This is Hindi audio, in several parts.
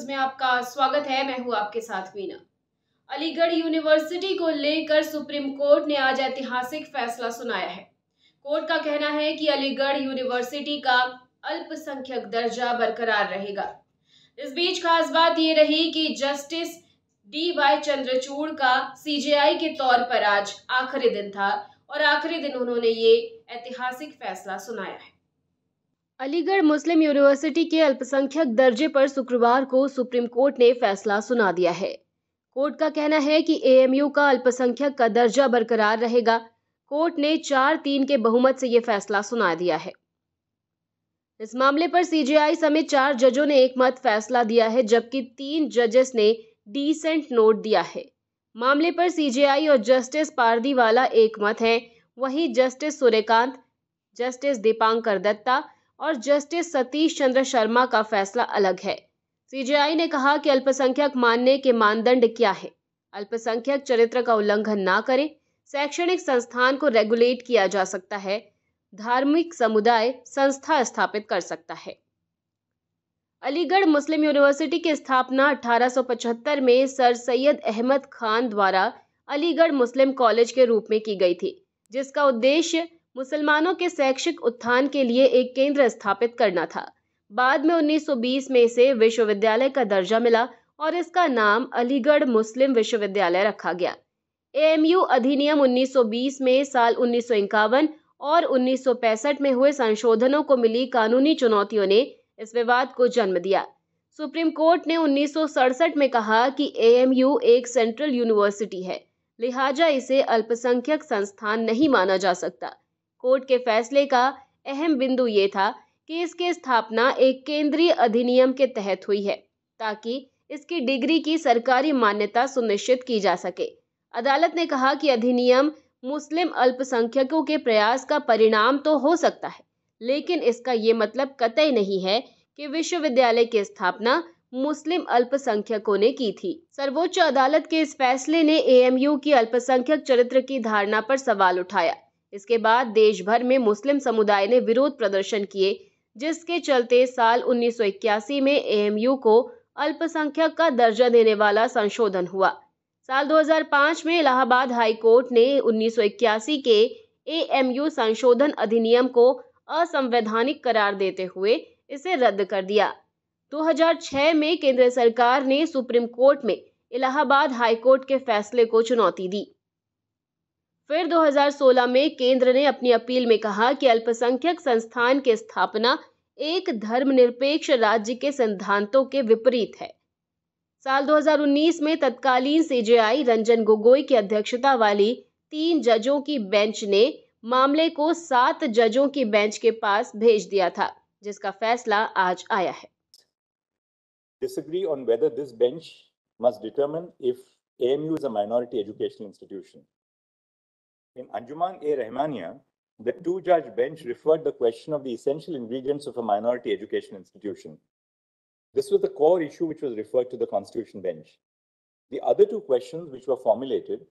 न्यूज में आपका स्वागत है। मैं हूं आपके साथ वीना। अलीगढ़ यूनिवर्सिटी को लेकर सुप्रीम कोर्ट ने आज ऐतिहासिक फैसला सुनाया है। कोर्ट का कहना है कि अलीगढ़ यूनिवर्सिटी का अल्पसंख्यक दर्जा बरकरार रहेगा। इस बीच खास बात ये रही कि जस्टिस DY चंद्रचूड़ का CJI के तौर पर आज आखिरी दिन था और आखिरी दिन उन्होंने ये ऐतिहासिक फैसला सुनाया है। अलीगढ़ मुस्लिम यूनिवर्सिटी के अल्पसंख्यक दर्जे पर शुक्रवार को सुप्रीम कोर्ट ने फैसला सुना दिया है। कोर्ट का कहना है कि AMU का अल्पसंख्यक का दर्जा बरकरार रहेगा। कोर्ट ने 4-3 के बहुमत से यह फैसला सुना दिया है। इस मामले पर CJI समेत 4 जजों ने एक मत फैसला दिया है, जबकि 3 जजेस ने डिसेंट नोट दिया है। मामले पर CJI और जस्टिस पारदीवाला एक मत हैं, वहीं जस्टिस सूर्यकांत, जस्टिस दीपांकर दत्ता और जस्टिस सतीश चंद्र शर्मा का फैसला अलग है। CJI ने कहा कि अल्पसंख्यक मानने के मानदंड क्या है? अल्पसंख्यक चरित्र का उल्लंघन ना करे, शैक्षणिक संस्थान को रेगुलेट किया जा सकता है, धार्मिक समुदाय संस्था स्थापित कर सकता है। अलीगढ़ मुस्लिम यूनिवर्सिटी की स्थापना 1875 में सर सैयद अहमद खान द्वारा अलीगढ़ मुस्लिम कॉलेज के रूप में की गई थी, जिसका उद्देश्य मुसलमानों के शैक्षिक उत्थान के लिए एक केंद्र स्थापित करना था। बाद में 1920 में इसे विश्वविद्यालय का दर्जा मिला और इसका नाम अलीगढ़ मुस्लिम विश्वविद्यालय रखा गया। AMU अधिनियम 1920 में साल 1951 और 1965 में हुए संशोधनों को मिली कानूनी चुनौतियों ने इस विवाद को जन्म दिया। सुप्रीम कोर्ट ने 1967 में कहा कि AMU एक सेंट्रल यूनिवर्सिटी है, लिहाजा इसे अल्पसंख्यक संस्थान नहीं माना जा सकता। कोर्ट के फैसले का अहम बिंदु ये था कि इसकी स्थापना एक केंद्रीय अधिनियम के तहत हुई है, ताकि इसकी डिग्री की सरकारी मान्यता सुनिश्चित की जा सके। अदालत ने कहा कि अधिनियम मुस्लिम अल्पसंख्यकों के प्रयास का परिणाम तो हो सकता है, लेकिन इसका ये मतलब कतई नहीं है कि विश्वविद्यालय की स्थापना मुस्लिम अल्पसंख्यकों ने की थी। सर्वोच्च अदालत के इस फैसले ने AMU की अल्पसंख्यक चरित्र की धारणा पर सवाल उठाया। इसके बाद देश भर में मुस्लिम समुदाय ने विरोध प्रदर्शन किए, जिसके चलते साल 1981 में AMU को अल्पसंख्यक का दर्जा देने वाला संशोधन हुआ। साल 2005 में इलाहाबाद हाई कोर्ट ने 1981 के AMU संशोधन अधिनियम को असंवैधानिक करार देते हुए इसे रद्द कर दिया। 2006 में केंद्र सरकार ने सुप्रीम कोर्ट में इलाहाबाद हाई कोर्ट के फैसले को चुनौती दी। फिर 2016 में केंद्र ने अपनी अपील में कहा कि अल्पसंख्यक संस्थान की स्थापना एक धर्मनिरपेक्ष राज्य के सिद्धांतों के विपरीत है। साल 2019 में तत्कालीन CJI रंजन गोगोई की अध्यक्षता वाली 3 जजों की बेंच ने मामले को 7 जजों की बेंच के पास भेज दिया था, जिसका फैसला आज आया है। Disagree on whether this bench must determine if AMU is a minority educational institution. In Anjuman A. Rahmania, the 2-judge bench referred the question of the essential ingredients of a minority education institution. This was the core issue which was referred to the Constitution bench. The other 2 questions which were formulated,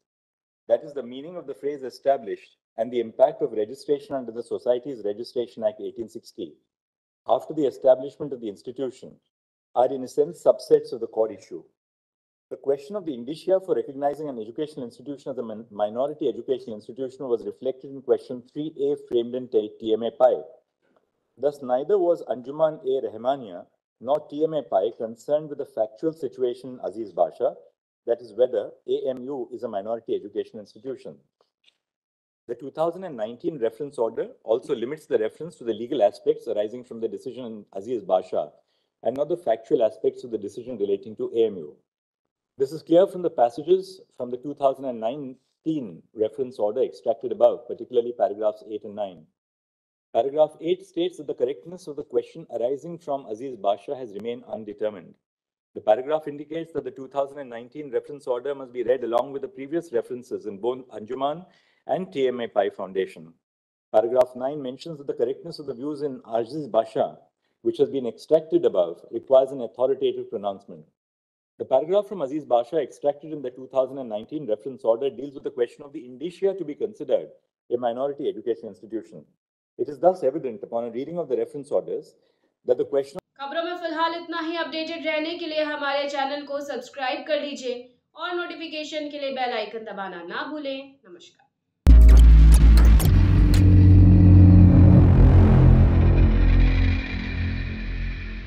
that is the meaning of the phrase established and the impact of registration under the Societies Registration Act 1860 after the establishment of the institution, are in a sense subsets of the core issue. The question of the indicia for recognizing an educational institution as a minority educational institution was reflected in question 3A framed in TMA Pi. Thus, neither was Anjuman A. Rahmania nor TMA Pi concerned with the factual situation in Aziz Basha, that is whether AMU is a minority education institution. The 2019 reference order also limits the reference to the legal aspects arising from the decision in Aziz Basha and not the factual aspects of the decision relating to AMU. This is clear from the passages from the 2019 reference order extracted above, particularly paragraphs 8 and 9. Paragraph 8 states that the correctness of the question arising from Aziz Basha has remained undetermined. The paragraph indicates that the 2019 reference order must be read along with the previous references in both Anjuman and TMA Pi Foundation. Paragraph 9 mentions that the correctness of the views in Aziz Basha, which has been extracted above, requires an authoritative pronouncement. The paragraph from Aziz Basha extracted in the 2019 reference order deals with the question of the indicia to be considered a minority education institution. It is thus evident upon a reading of the reference orders that the question खबरों में फिलहाल इतना ही। अपडेटेड रहने के लिए हमारे चैनल को सब्सक्राइब कर लीजिए और नोटिफिकेशन के लिए बेल आइकन दबाना ना भूलें। नमस्कार।